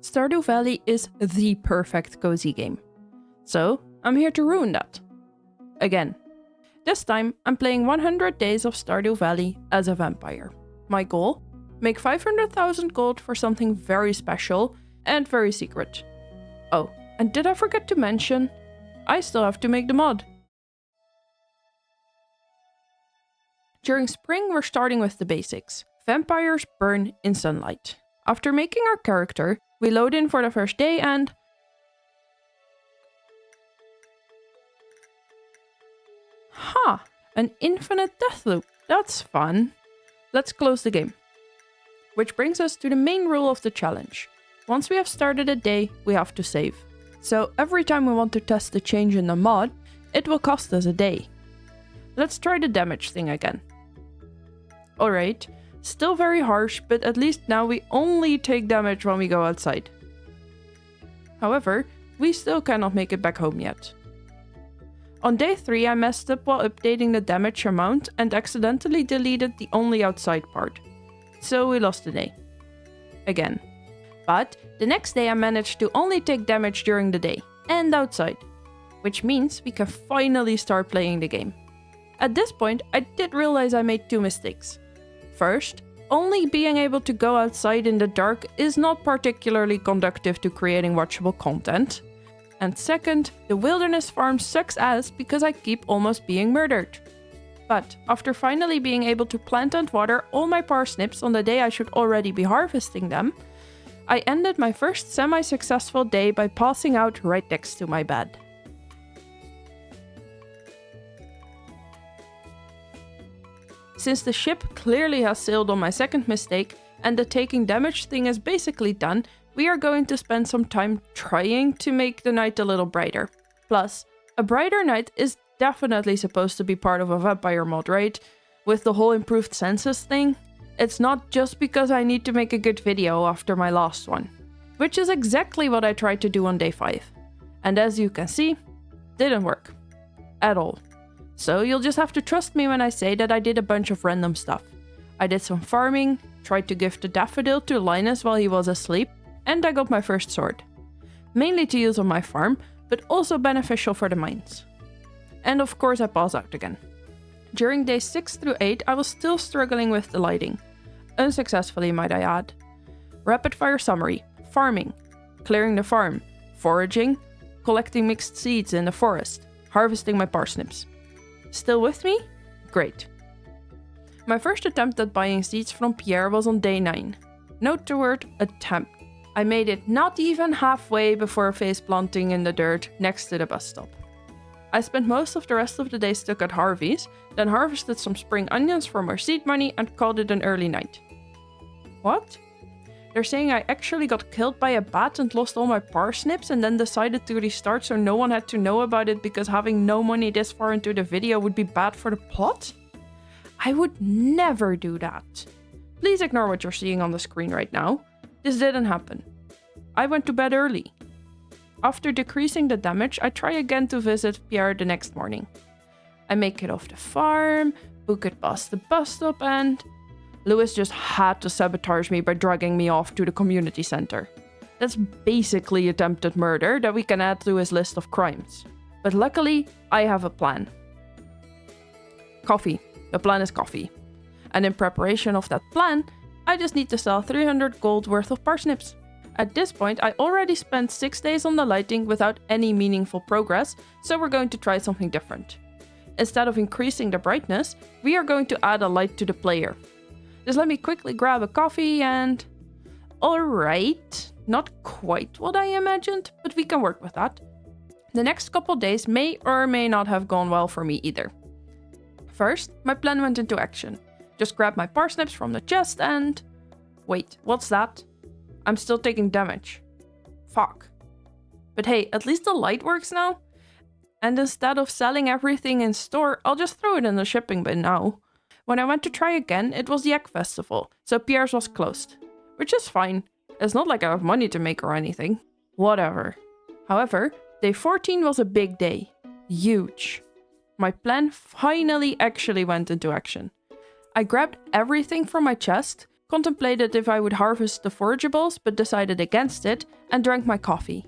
Stardew Valley is the perfect cozy game. So, I'm here to ruin that. Again. This time, I'm playing 100 days of Stardew Valley as a vampire. My goal? Make 500,000 gold for something very special and very secret. Oh, and did I forget to mention? I still have to make the mod. During spring, we're starting with the basics. Vampires burn in sunlight. After making our character, we load in for the first day and... Ha! An infinite death loop. That's fun. Let's close the game. Which brings us to the main rule of the challenge. Once we have started a day, we have to save. So every time we want to test the change in the mod, it will cost us a day. Let's try the damage thing again. Alright, still very harsh, but at least now we only take damage when we go outside. However, we still cannot make it back home yet. On day 3 I messed up while updating the damage amount and accidentally deleted the only outside part. So we lost a day. Again. But the next day I managed to only take damage during the day and outside. Which means we can finally start playing the game. At this point I did realize I made 2 mistakes. First, only being able to go outside in the dark is not particularly conducive to creating watchable content. And second, the wilderness farm sucks ass because I keep almost being murdered. But after finally being able to plant and water all my parsnips on the day I should already be harvesting them, I ended my first semi-successful day by passing out right next to my bed. Since the ship clearly has sailed on my second mistake and the taking damage thing is basically done, we are going to spend some time trying to make the night a little brighter. Plus, a brighter night is definitely supposed to be part of a vampire mod, right? With the whole improved senses thing. It's not just because I need to make a good video after my last one. Which is exactly what I tried to do on day 5. And as you can see, didn't work. At all. So you'll just have to trust me when I say that I did a bunch of random stuff. I did some farming, tried to give the daffodil to Linus while he was asleep, and I got my first sword. Mainly to use on my farm, but also beneficial for the mines. And of course I pass out again. During days 6 through 8 I was still struggling with the lighting. Unsuccessfully, might I add. Rapid fire summary: farming, clearing the farm, foraging, collecting mixed seeds in the forest, harvesting my parsnips. Still with me? Great. My first attempt at buying seeds from Pierre was on day 9. Note the word attempt. I made it not even halfway before face planting in the dirt next to the bus stop. I spent most of the rest of the day stuck at Harvey's, then harvested some spring onions for more seed money and called it an early night. What? They're saying I actually got killed by a bat and lost all my parsnips and then decided to restart so no one had to know about it because having no money this far into the video would be bad for the plot? I would never do that. Please ignore what you're seeing on the screen right now. This didn't happen. I went to bed early. After decreasing the damage, I try again to visit Pierre the next morning. I make it off the farm, book it past the bus stop, and... Lewis just had to sabotage me by dragging me off to the community center. That's basically attempted murder that we can add to his list of crimes. But luckily, I have a plan. Coffee. The plan is coffee. And in preparation of that plan, I just need to sell 300 gold worth of parsnips. At this point, I already spent 6 days on the lighting without any meaningful progress, so we're going to try something different. Instead of increasing the brightness, we are going to add a light to the player. Just let me quickly grab a coffee and... Alright, not quite what I imagined, but we can work with that. The next couple days may or may not have gone well for me either. First, my plan went into action. Just grab my parsnips from the chest and... Wait, what's that? I'm still taking damage. Fuck. But hey, at least the light works now. And instead of selling everything in store, I'll just throw it in the shipping bin now. When I went to try again, it was the Egg Festival, so Pierre's was closed. Which is fine. It's not like I have money to make or anything. Whatever. However, day 14 was a big day. Huge. My plan finally actually went into action. I grabbed everything from my chest, contemplated if I would harvest the forageables but decided against it, and drank my coffee.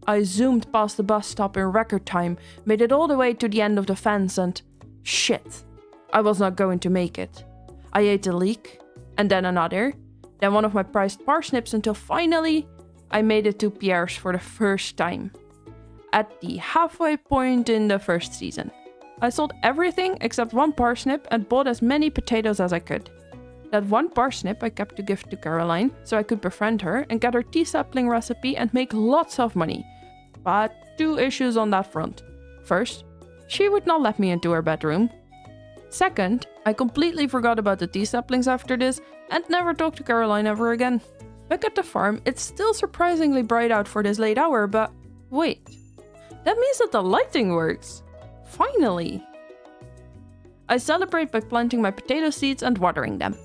I zoomed past the bus stop in record time, made it all the way to the end of the fence and... shit, I was not going to make it. I ate a leek, and then another, then one of my prized parsnips until finally I made it to Pierre's for the first time. At the halfway point in the first season. I sold everything except one parsnip and bought as many potatoes as I could. That one parsnip I kept to give to Caroline so I could befriend her and get her tea sapling recipe and make lots of money. But 2 issues on that front. First, she would not let me into her bedroom. Second, I completely forgot about the tea saplings after this and never talked to Caroline ever again. Back at the farm, it's still surprisingly bright out for this late hour, but wait. That means that the lighting works. Finally. I celebrate by planting my potato seeds and watering them.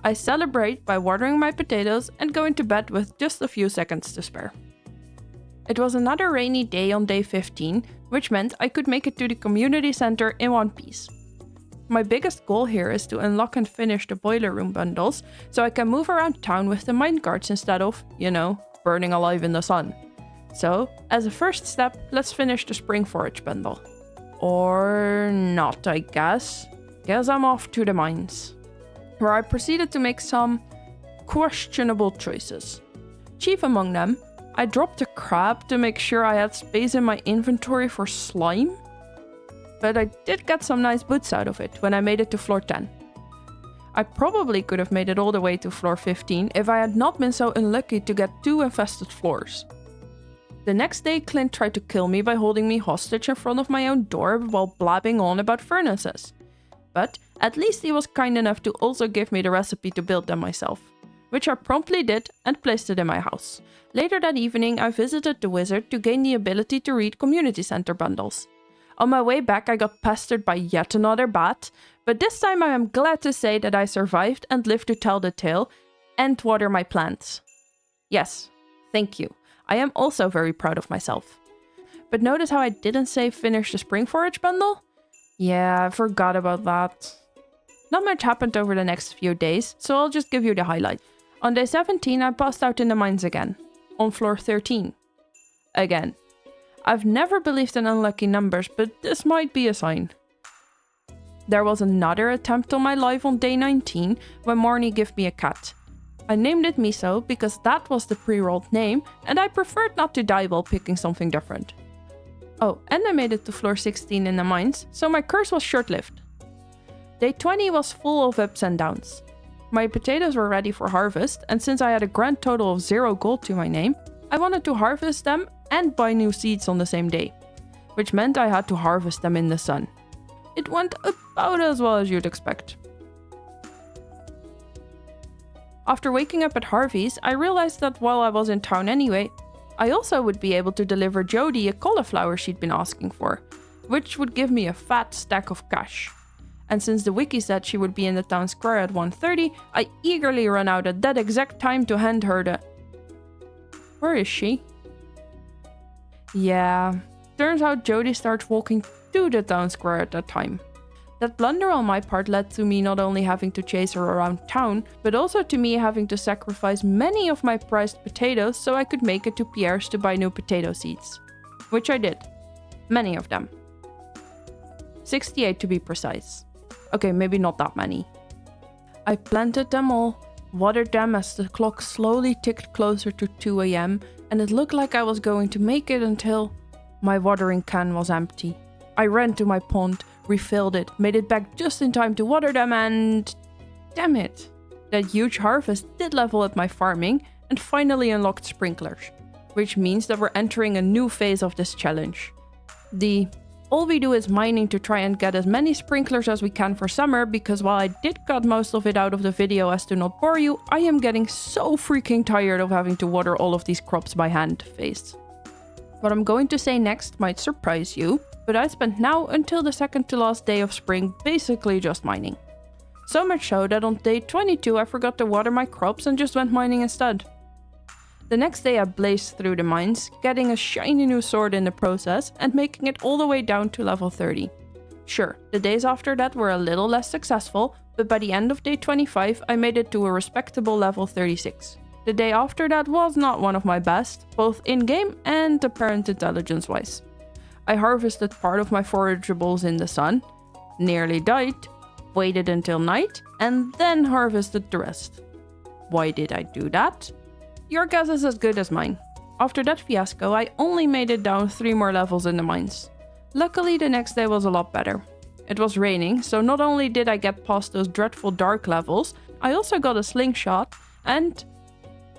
I celebrate by watering my potatoes and going to bed with just a few seconds to spare. It was another rainy day on day 15, which meant I could make it to the community center in one piece. My biggest goal here is to unlock and finish the boiler room bundles, so I can move around town with the minecarts instead of, burning alive in the sun. So, as a first step, let's finish the spring forage bundle. Or not, I guess. Guess I'm off to the mines, where I proceeded to make some questionable choices. Chief among them, I dropped a crab to make sure I had space in my inventory for slime. But I did get some nice boots out of it when I made it to floor 10. I probably could have made it all the way to floor 15 if I had not been so unlucky to get 2 infested floors. The next day, Clint tried to kill me by holding me hostage in front of my own door while blabbing on about furnaces. But at least he was kind enough to also give me the recipe to build them myself, which I promptly did and placed it in my house. Later that evening, I visited the wizard to gain the ability to read community center bundles. On my way back, I got pestered by yet another bat, but this time I am glad to say that I survived and lived to tell the tale and water my plants. Yes, thank you. I am also very proud of myself. But notice how I didn't say finish the spring forage bundle? Yeah, I forgot about that. Not much happened over the next few days, so I'll just give you the highlight. On day 17, I passed out in the mines again. On floor 13. Again. I've never believed in unlucky numbers, but this might be a sign. There was another attempt on my life on day 19 when Marnie gave me a cat. I named it Miso because that was the pre-rolled name and I preferred not to die while picking something different. Oh, and I made it to floor 16 in the mines, so my curse was short-lived. Day 20 was full of ups and downs. My potatoes were ready for harvest, and since I had a grand total of 0 gold to my name, I wanted to harvest them and buy new seeds on the same day, which meant I had to harvest them in the sun. It went about as well as you'd expect. After waking up at Harvey's, I realized that while I was in town anyway, I also would be able to deliver Jodie a cauliflower she'd been asking for, which would give me a fat stack of cash. And since the wiki said she would be in the town square at 1:30, I eagerly ran out at that exact time to hand her the... Where is she? Yeah, turns out Jodie starts walking to the town square at that time. That blunder on my part led to me not only having to chase her around town, but also to me having to sacrifice many of my prized potatoes so I could make it to Pierre's to buy new potato seeds. Which I did. Many of them. 68 to be precise. Okay, maybe not that many. I planted them all, watered them as the clock slowly ticked closer to 2 AM, and it looked like I was going to make it until my watering can was empty. I ran to my pond, refilled it, made it back just in time to water them, and... damn it. That huge harvest did level up my farming and finally unlocked sprinklers, which means that we're entering a new phase of this challenge. All we do is mining to try and get as many sprinklers as we can for summer, because while I did cut most of it out of the video as to not bore you, I am getting so freaking tired of having to water all of these crops by hand phase. What I'm going to say next might surprise you, but I spent now until the second to last day of spring basically just mining. So much so that on day 22 I forgot to water my crops and just went mining instead. The next day I blazed through the mines, getting a shiny new sword in the process and making it all the way down to level 30. Sure, the days after that were a little less successful, but by the end of day 25 I made it to a respectable level 36. The day after that was not one of my best, both in-game and apparent intelligence-wise. I harvested part of my forageables in the sun, nearly died, waited until night, and then harvested the rest. Why did I do that? Your guess is as good as mine. After that fiasco, I only made it down 3 more levels in the mines. Luckily, the next day was a lot better. It was raining, so not only did I get past those dreadful dark levels, I also got a slingshot and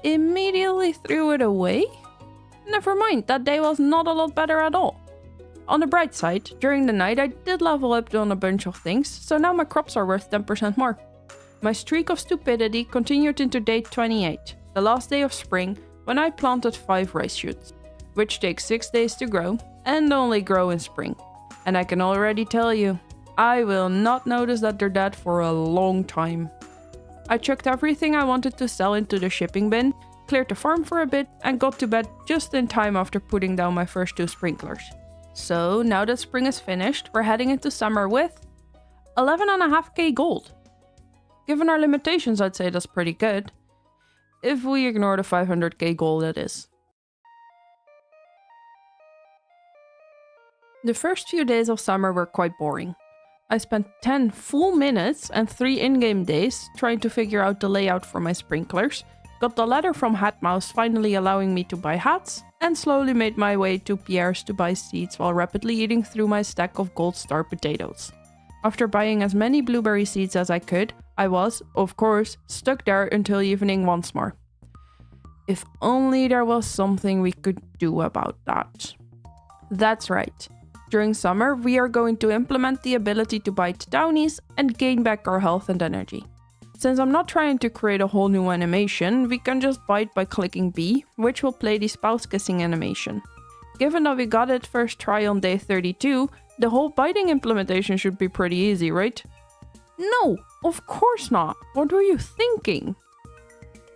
immediately threw it away? Never mind, that day was not a lot better at all. On the bright side, during the night I did level up on a bunch of things, so now my crops are worth 10% more. My streak of stupidity continued into day 28, the last day of spring, when I planted 5 rice shoots, which take 6 days to grow and only grow in spring. And I can already tell you, I will not notice that they're dead for a long time. I chucked everything I wanted to sell into the shipping bin, cleared the farm for a bit, and got to bed just in time after putting down my first 2 sprinklers. So now that spring is finished, we're heading into summer with 11.5k gold. Given our limitations, I'd say that's pretty good. If we ignore the 500k gold, that is. The first few days of summer were quite boring. I spent 10 full minutes and 3 in-game days trying to figure out the layout for my sprinklers, got the letter from Hatmouse finally allowing me to buy hats, and slowly made my way to Pierre's to buy seeds while rapidly eating through my stack of gold star potatoes. After buying as many blueberry seeds as I could, I was, of course, stuck there until evening once more. If only there was something we could do about that. That's right. During summer, we are going to implement the ability to bite downies and gain back our health and energy. Since I'm not trying to create a whole new animation, we can just bite by clicking B, which will play the spouse kissing animation. Given that we got it first try on day 32, the whole biting implementation should be pretty easy, right? No, of course not. What were you thinking?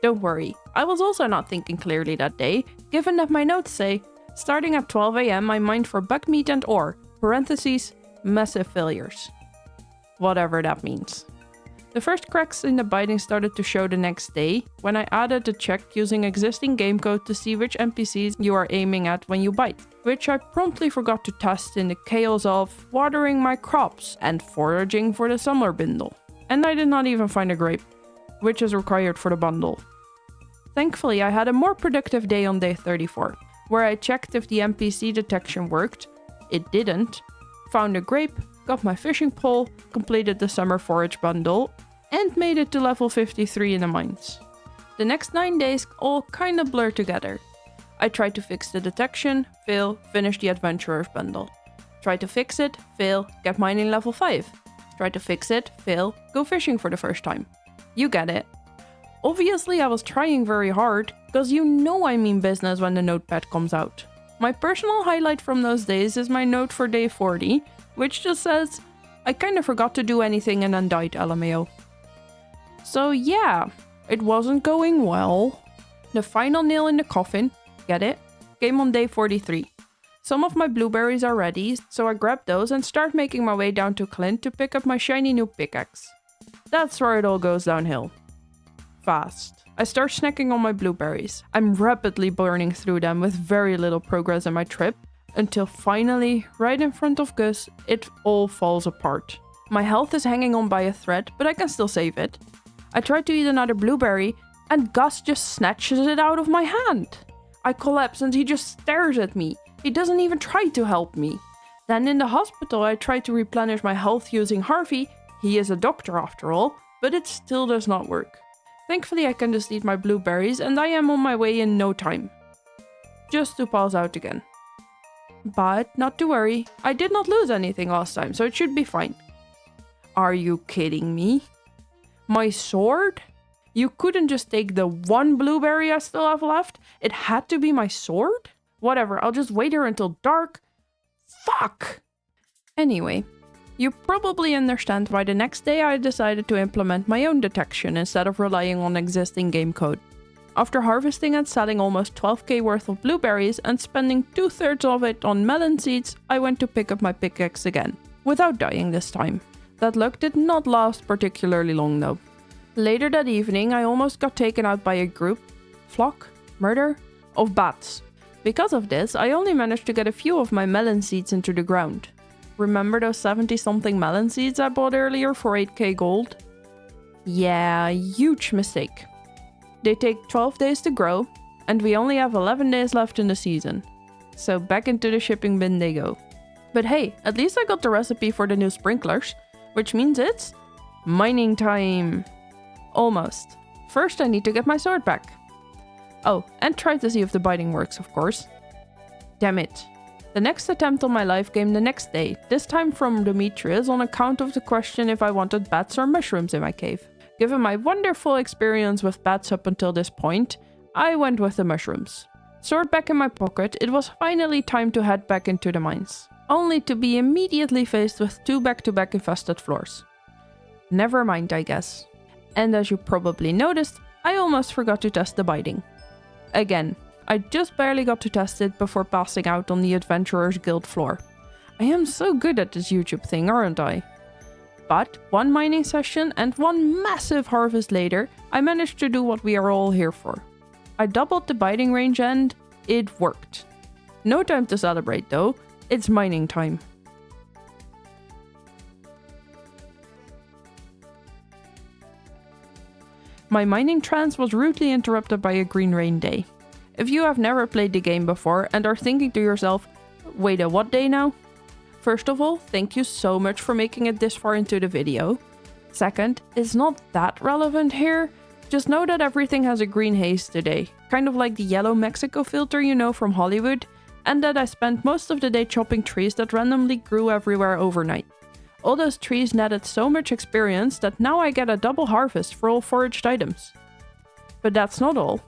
Don't worry, I was also not thinking clearly that day, given that my notes say, starting at 12 AM I mined for buckmeat and ore, parentheses, massive failures. Whatever that means. The first cracks in the biting started to show the next day, when I added a check using existing game code to see which NPCs you are aiming at when you bite, which I promptly forgot to test in the chaos of watering my crops and foraging for the summer bundle. And I did not even find a grape, which is required for the bundle. Thankfully, I had a more productive day on day 34, where I checked if the NPC detection worked. It didn't. Found a grape, got my fishing pole, completed the summer forage bundle, and made it to level 53 in the mines. The next 9 days all kinda blur together. I tried to fix the detection, fail, finish the adventurer's bundle. Try to fix it, fail, get mining level 5. Try to fix it, fail, go fishing for the first time. You get it. Obviously I was trying very hard, cause you know I mean business when the notepad comes out. My personal highlight from those days is my note for day 40, which just says, I kinda forgot to do anything and then died, LMAO. So yeah, it wasn't going well. The final nail in the coffin, get it, came on day 43. Some of my blueberries are ready, so I grabbed those and start making my way down to Clint to pick up my shiny new pickaxe. That's where it all goes downhill. Fast. I start snacking on my blueberries. I'm rapidly burning through them with very little progress in my trip, until finally, right in front of Gus, it all falls apart. My health is hanging on by a thread, but I can still save it. I try to eat another blueberry, and Gus just snatches it out of my hand. I collapse and he just stares at me. He doesn't even try to help me. Then in the hospital I try to replenish my health using Harvey. He is a doctor after all, but it still does not work. Thankfully I can just eat my blueberries and I am on my way in no time. Just to pause out again. But not to worry, I did not lose anything last time, so it should be fine. Are you kidding me? My sword? You couldn't just take the one blueberry I still have left? It had to be my sword? Whatever, I'll just wait here until dark. Fuck! Anyway, you probably understand why the next day I decided to implement my own detection instead of relying on existing game code. After harvesting and selling almost 12k worth of blueberries and spending 2/3 of it on melon seeds, I went to pick up my pickaxe again, without dying this time. That luck did not last particularly long though. Later that evening, I almost got taken out by a flock, of bats. Because of this, I only managed to get a few of my melon seeds into the ground. Remember those 70-something melon seeds I bought earlier for 8k gold? Yeah, huge mistake. They take 12 days to grow, and we only have 11 days left in the season. So back into the shipping bin they go. But hey, at least I got the recipe for the new sprinklers, which means it's mining time. Almost. First I need to get my sword back. Oh, and try to see if the biting works, of course. Damn it. The next attempt on my life came the next day, this time from Demetrius on account of the question if I wanted bats or mushrooms in my cave. Given my wonderful experience with bats up until this point, I went with the mushrooms. Sword back in my pocket, it was finally time to head back into the mines, only to be immediately faced with 2 back-to-back infested floors. Never mind, I guess. And as you probably noticed, I almost forgot to test the biting. Again, I just barely got to test it before passing out on the Adventurers Guild floor. I am so good at this YouTube thing, aren't I? But one mining session and one massive harvest later, I managed to do what we are all here for. I doubled the biting range and it worked. No time to celebrate though, it's mining time. My mining trance was rudely interrupted by a green rain day. If you have never played the game before and are thinking to yourself, wait a what day now? First of all, thank you so much for making it this far into the video. Second, it's not that relevant here. Just know that everything has a green haze today, kind of like the yellow Mexico filter you know from Hollywood, and that I spent most of the day chopping trees that randomly grew everywhere overnight. All those trees netted so much experience that now I get a double harvest for all foraged items. But that's not all.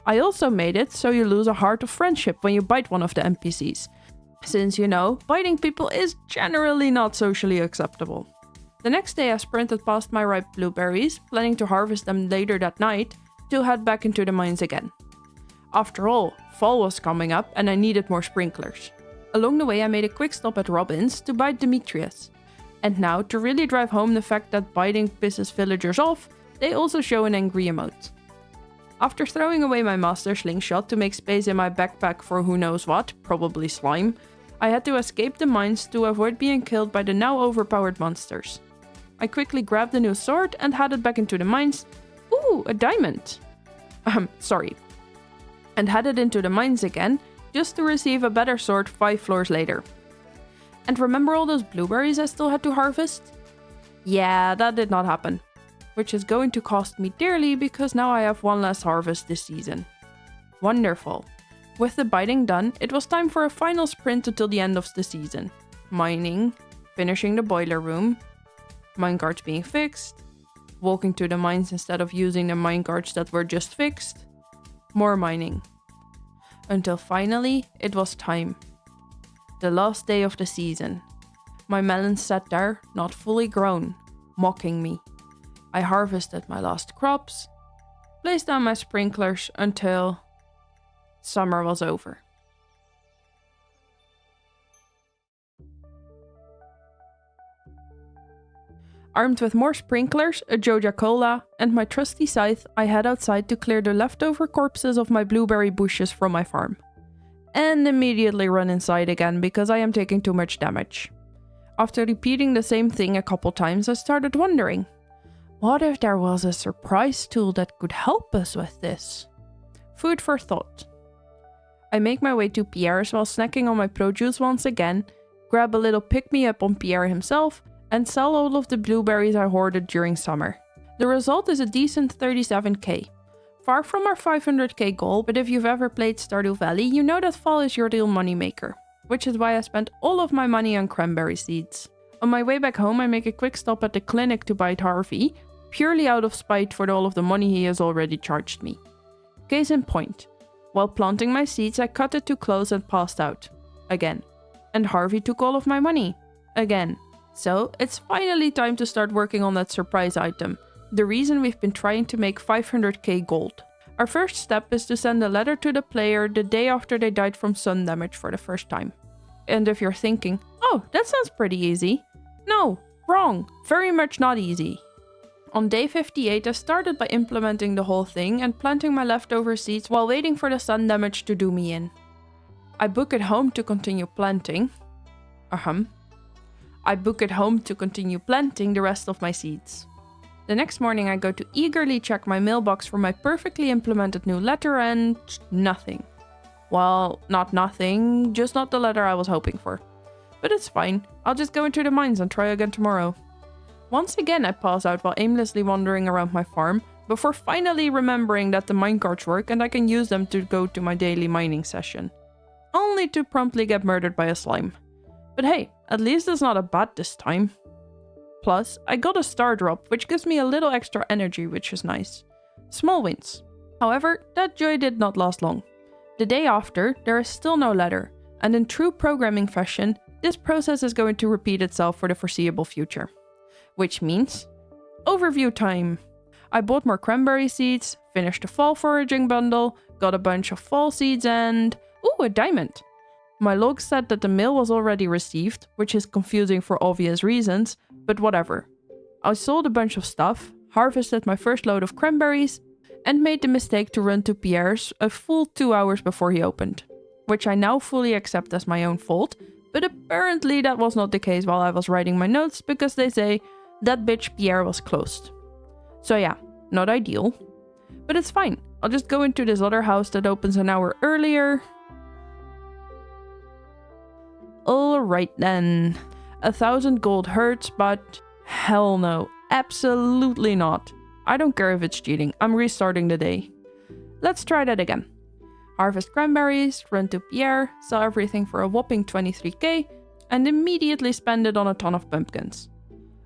I also made it so you lose a heart of friendship when you bite one of the NPCs. Since you know, biting people is generally not socially acceptable. The next day I sprinted past my ripe blueberries, planning to harvest them later that night, to head back into the mines again. After all, fall was coming up and I needed more sprinklers. Along the way I made a quick stop at Robin's to bite Demetrius. And now, to really drive home the fact that biting pisses villagers off, they also show an angry emote. After throwing away my master slingshot to make space in my backpack for who knows what, probably slime, I had to escape the mines to avoid being killed by the now overpowered monsters. I quickly grabbed a new sword and headed back into the mines. Ooh, a diamond! And headed into the mines again, just to receive a better sword 5 floors later. And remember all those blueberries I still had to harvest? Yeah, that did not happen. Which is going to cost me dearly because now I have one less harvest this season. Wonderful. With the biting done, it was time for a final sprint until the end of the season. Mining, finishing the boiler room, minecarts being fixed, walking to the mines instead of using the minecarts that were just fixed, more mining. Until finally, it was time. The last day of the season. My melons sat there, not fully grown, mocking me. I harvested my last crops, placed down my sprinklers until summer was over. Armed with more sprinklers, a Joja Cola, and my trusty scythe, I head outside to clear the leftover corpses of my blueberry bushes from my farm. And immediately run inside again because I am taking too much damage. After repeating the same thing a couple times, I started wondering, what if there was a surprise tool that could help us with this? Food for thought. I make my way to Pierre's while snacking on my produce once again, grab a little pick-me-up on Pierre himself, and sell all of the blueberries I hoarded during summer. The result is a decent 37k. Far from our 500k goal, but if you've ever played Stardew Valley, you know that fall is your real moneymaker, which is why I spent all of my money on cranberry seeds. On my way back home, I make a quick stop at the clinic to bite Harvey, purely out of spite for all of the money he has already charged me. Case in point, while planting my seeds, I cut it too close and passed out. Again. And Harvey took all of my money. Again. So, it's finally time to start working on that surprise item. The reason we've been trying to make 500k gold. Our first step is to send a letter to the player the day after they died from sun damage for the first time. And if you're thinking, oh, that sounds pretty easy. No, wrong, very much not easy. On day 58, I started by implementing the whole thing and planting my leftover seeds while waiting for the sun damage to do me in. I book it home to continue planting. I book it home to continue planting the rest of my seeds. The next morning I go to eagerly check my mailbox for my perfectly implemented new letter and nothing. Well, not nothing, just not the letter I was hoping for. But it's fine, I'll just go into the mines and try again tomorrow. Once again I pause out while aimlessly wandering around my farm, before finally remembering that the minecarts work and I can use them to go to my daily mining session. Only to promptly get murdered by a slime. But hey, at least it's not a bat this time. Plus, I got a star drop, which gives me a little extra energy, which is nice. Small wins. However, that joy did not last long. The day after, there is still no letter, and in true programming fashion, this process is going to repeat itself for the foreseeable future. Which means, overview time. I bought more cranberry seeds, finished the fall foraging bundle, got a bunch of fall seeds and... ooh, a diamond! My log said that the mail was already received, which is confusing for obvious reasons, but whatever. I sold a bunch of stuff, harvested my first load of cranberries, and made the mistake to run to Pierre's a full 2 hours before he opened. Which I now fully accept as my own fault, but apparently that was not the case while I was writing my notes because they say that bitch Pierre was closed. So yeah, not ideal. But it's fine, I'll just go into this other house that opens an hour earlier. Alright then. 1,000 gold hurts, but hell no, absolutely not. I don't care if it's cheating, I'm restarting the day. Let's try that again. Harvest cranberries, run to Pierre, sell everything for a whopping 23k, and immediately spend it on a ton of pumpkins.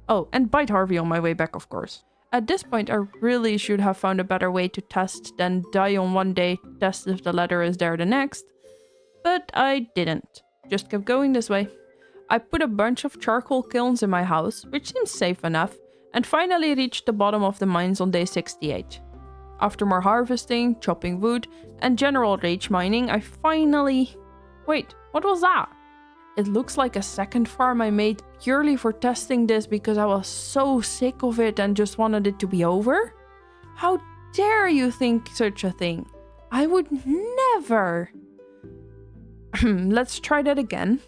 Oh, and bite Harvey on my way back, of course. At this point, I really should have found a better way to test than die on one day, test if the letter is there the next. But I didn't. Just kept going this way. I put a bunch of charcoal kilns in my house, which seems safe enough, and finally reached the bottom of the mines on day 68. After more harvesting, chopping wood, and general rage mining, I finally... Wait, what was that? It looks like a second farm I made purely for testing this because I was so sick of it and just wanted it to be over? How dare you think such a thing? I would never... Let's try that again.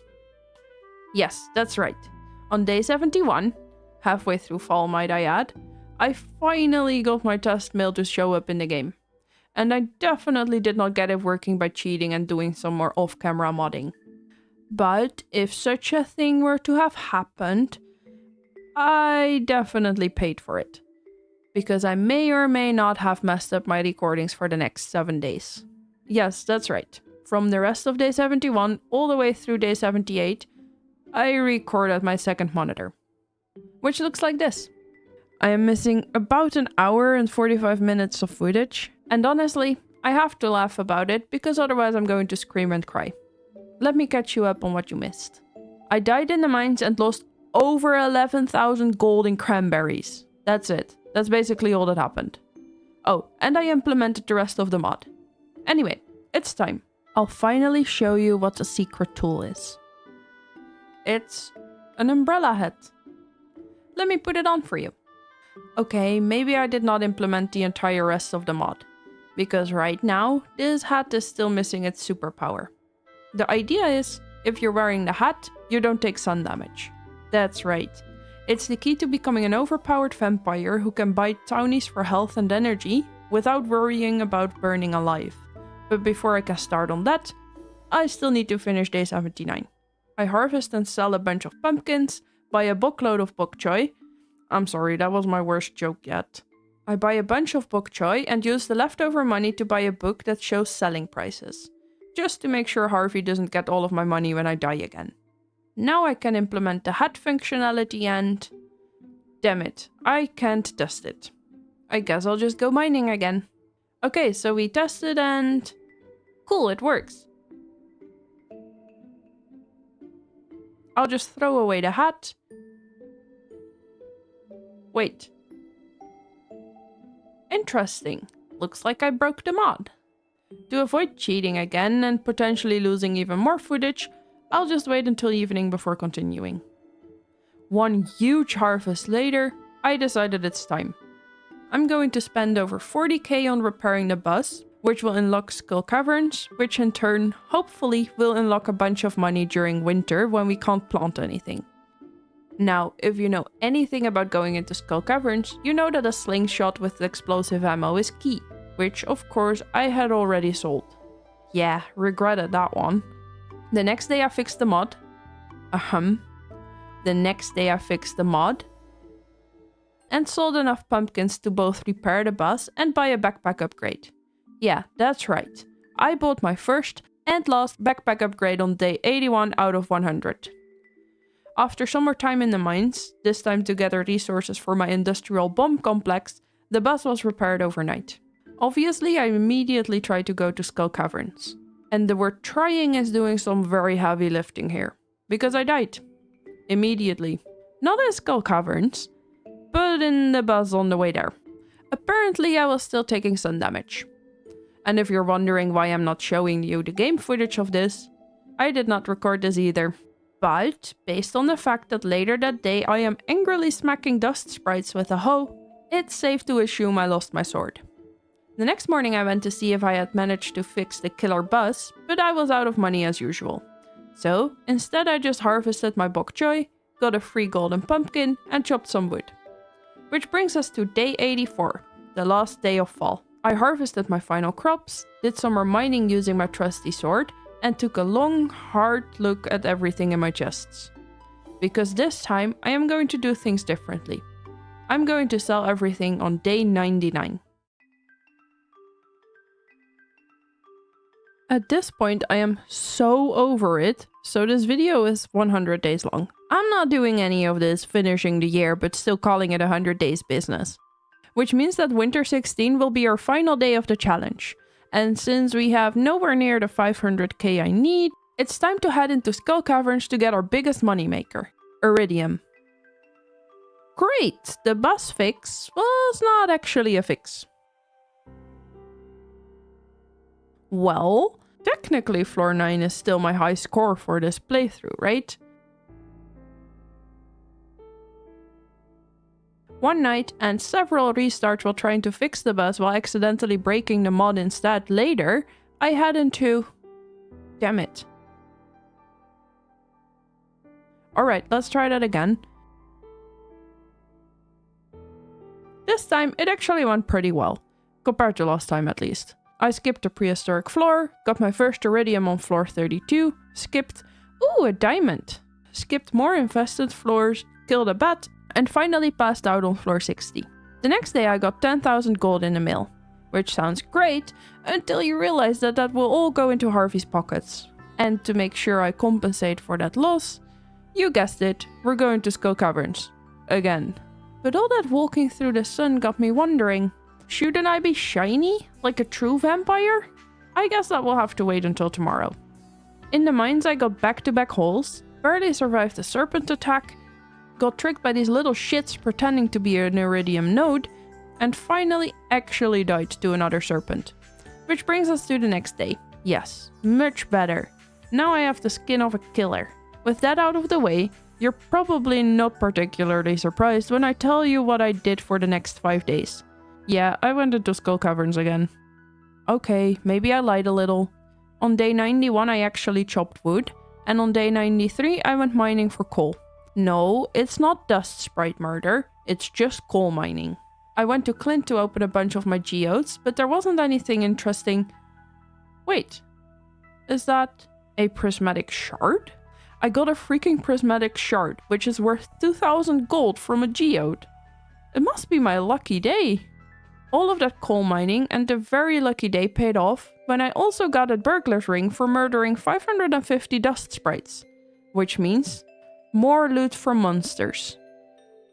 Yes, that's right. On day 71, halfway through fall might I add, I finally got my test mail to show up in the game. And I definitely did not get it working by cheating and doing some more off-camera modding. But if such a thing were to have happened, I definitely paid for it. Because I may or may not have messed up my recordings for the next 7 days. Yes, that's right. From the rest of day 71 all the way through day 78, I recorded my second monitor. Which looks like this. I am missing about an hour and 45 minutes of footage. And honestly, I have to laugh about it because otherwise I'm going to scream and cry. Let me catch you up on what you missed. I died in the mines and lost over 11,000 gold in cranberries. That's it. That's basically all that happened. Oh, and I implemented the rest of the mod. Anyway, it's time. I'll finally show you what the secret tool is. It's an umbrella hat. Let me put it on for you. Okay, maybe I did not implement the entire rest of the mod. Because right now, this hat is still missing its superpower. The idea is, if you're wearing the hat, you don't take sun damage. That's right. It's the key to becoming an overpowered vampire who can bite townies for health and energy without worrying about burning alive. But before I can start on that, I still need to finish day 79. I harvest and sell a bunch of pumpkins, buy a bookload of bok choy. I'm sorry, that was my worst joke yet. I buy a bunch of bok choy and use the leftover money to buy a book that shows selling prices. Just to make sure Harvey doesn't get all of my money when I die again. Now I can implement the hat functionality and... Damn it, I can't test it. I guess I'll just go mining again. Okay, so we tested and... Cool, it works. I'll just throw away the hat. Wait. Interesting. looks like I broke the mod. To avoid cheating again and potentially losing even more footage, I'll just wait until evening before continuing. One huge harvest later, I decided it's time. I'm going to spend over 40k on repairing the bus, which will unlock Skull Caverns, which in turn, hopefully, will unlock a bunch of money during winter when we can't plant anything. Now, if you know anything about going into Skull Caverns, you know that a slingshot with explosive ammo is key, which of course I had already sold. Yeah, regretted that one. The next day I fixed the mod. The next day I fixed the mod and sold enough pumpkins to both repair the bus and buy a backpack upgrade. Yeah, that's right. I bought my first and last backpack upgrade on day 81 out of 100. After some more time in the mines, this time to gather resources for my industrial bomb complex, the bus was repaired overnight. Obviously, I immediately tried to go to Skull Caverns. And the word trying is doing some very heavy lifting here, because I died. Immediately. Not in Skull Caverns, but in the bus on the way there. Apparently I was still taking sun damage. And if you're wondering why I'm not showing you the game footage of this, I did not record this either. But, based on the fact that later that day I am angrily smacking dust sprites with a hoe, it's safe to assume I lost my sword. The next morning I went to see if I had managed to fix the killer bus, but I was out of money as usual. So, instead I just harvested my bok choy, got a free golden pumpkin and chopped some wood. Which brings us to day 84, the last day of fall. I harvested my final crops, did some more mining using my trusty sword, and took a long, hard look at everything in my chests. Because this time I am going to do things differently. I'm going to sell everything on day 99. At this point I am so over it, so this video is 100 days long. I'm not doing any of this finishing the year but still calling it 100 days business. Which means that winter 16 will be our final day of the challenge. And since we have nowhere near the 500k I need, it's time to head into Skull Caverns to get our biggest moneymaker, Iridium. Great, the bus fix was not actually a fix. Well, technically floor 9 is still my high score for this playthrough, right? One night and several restarts while trying to fix the bus while accidentally breaking the mod instead later, I head into... Damn it. Alright, let's try that again. This time it actually went pretty well, compared to last time at least. I skipped the prehistoric floor, got my first iridium on floor 32, skipped, ooh, a diamond, skipped more infested floors, killed a bat, and finally passed out on floor 60. The next day I got 10,000 gold in the mail, which sounds great until you realize that that will all go into Harvey's pockets. And to make sure I compensate for that loss, you guessed it, we're going to Skull Caverns. Again. But all that walking through the sun got me wondering, shouldn't I be shiny, like a true vampire? I guess that will have to wait until tomorrow. In the mines I got back-to-back holes, barely survived a serpent attack, got tricked by these little shits pretending to be an iridium node, and finally actually died to another serpent. Which brings us to the next day. Yes, much better. Now I have the skin of a killer. With that out of the way, you're probably not particularly surprised when I tell you what I did for the next 5 days. Yeah, I went into Skull Caverns again. Okay, maybe I lied a little. On day 91 I actually chopped wood, and on day 93 I went mining for coal. No, it's not dust sprite murder, it's just coal mining. I went to Clint to open a bunch of my geodes, but there wasn't anything interesting. Wait, is that a prismatic shard? I got a freaking prismatic shard, which is worth 2,000 gold from a geode. It must be my lucky day. All of that coal mining and the very lucky day paid off when I also got a burglar's ring for murdering 550 dust sprites. Which means more loot from monsters.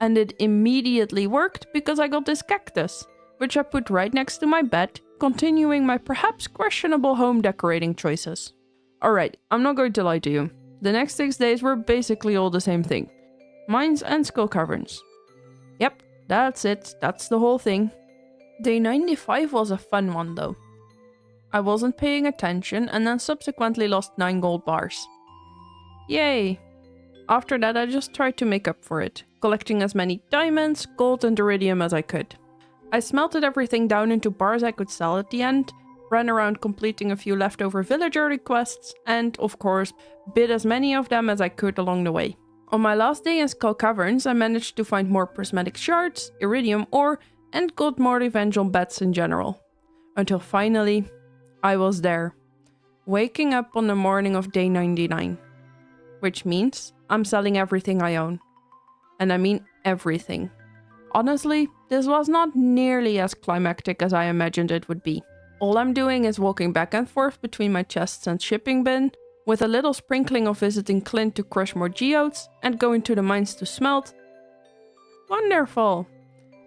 And it immediately worked because I got this cactus, which I put right next to my bed, continuing my perhaps questionable home decorating choices. Alright, I'm not going to lie to you. The next 6 days were basically all the same thing. Mines and Skull Caverns. Yep, that's it. That's the whole thing. Day 95 was a fun one though. I wasn't paying attention and then subsequently lost 9 gold bars. Yay! After that I just tried to make up for it, collecting as many diamonds, gold and iridium as I could. I smelted everything down into bars I could sell at the end, ran around completing a few leftover villager requests, and of course, bid as many of them as I could along the way. On my last day in Skull Caverns, I managed to find more prismatic shards, iridium ore, and got more revenge on bats in general. Until finally, I was there, waking up on the morning of day 99. Which means I'm selling everything I own. And I mean everything. Honestly, this was not nearly as climactic as I imagined it would be. All I'm doing is walking back and forth between my chests and shipping bin, with a little sprinkling of visiting Clint to crush more geodes, and going to the mines to smelt. Wonderful!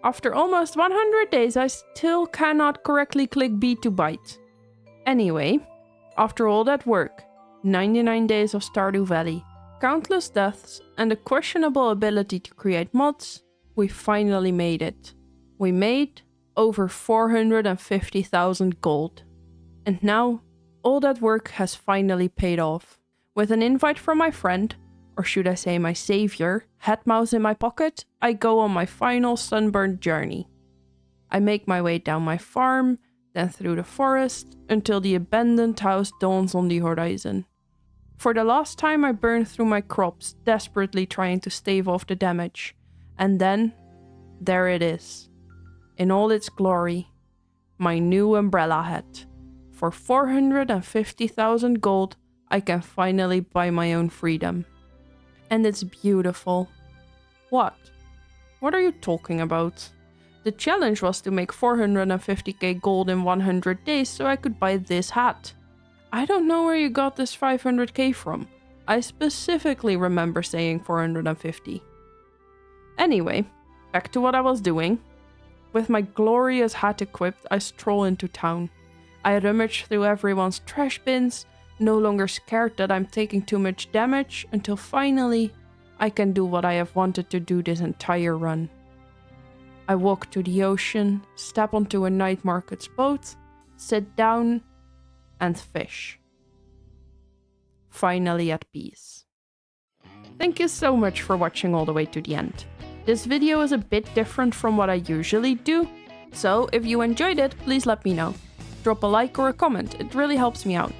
After almost 100 days, I still cannot correctly click B to bite. Anyway, after all that work, 99 days of Stardew Valley, countless deaths, and a questionable ability to create mods, we finally made it. We made over 450,000 gold. And now, all that work has finally paid off. With an invite from my friend, or should I say my savior, Headmouse in my pocket, I go on my final sunburned journey. I make my way down my farm, then through the forest, until the abandoned house dawns on the horizon. For the last time I burn through my crops, desperately trying to stave off the damage. And then, there it is. In all its glory, my new umbrella hat. For 450,000 gold, I can finally buy my own freedom. And it's beautiful. What? What are you talking about? The challenge was to make 450k gold in 100 days so I could buy this hat. I don't know where you got this 500k from. I specifically remember saying 450. Anyway, back to what I was doing. With my glorious hat equipped, I stroll into town. I rummage through everyone's trash bins, no longer scared that I'm taking too much damage, until finally I can do what I have wanted to do this entire run. I walk to the ocean, step onto a night market's boat, sit down, and fish. Finally at peace. Thank you so much for watching all the way to the end. This video is a bit different from what I usually do, so if you enjoyed it, please let me know. Drop a like or a comment, it really helps me out.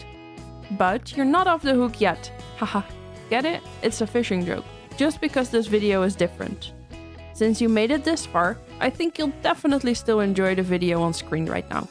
But you're not off the hook yet. Haha, get it? It's a fishing joke, just because this video is different. Since you made it this far, I think you'll definitely still enjoy the video on screen right now.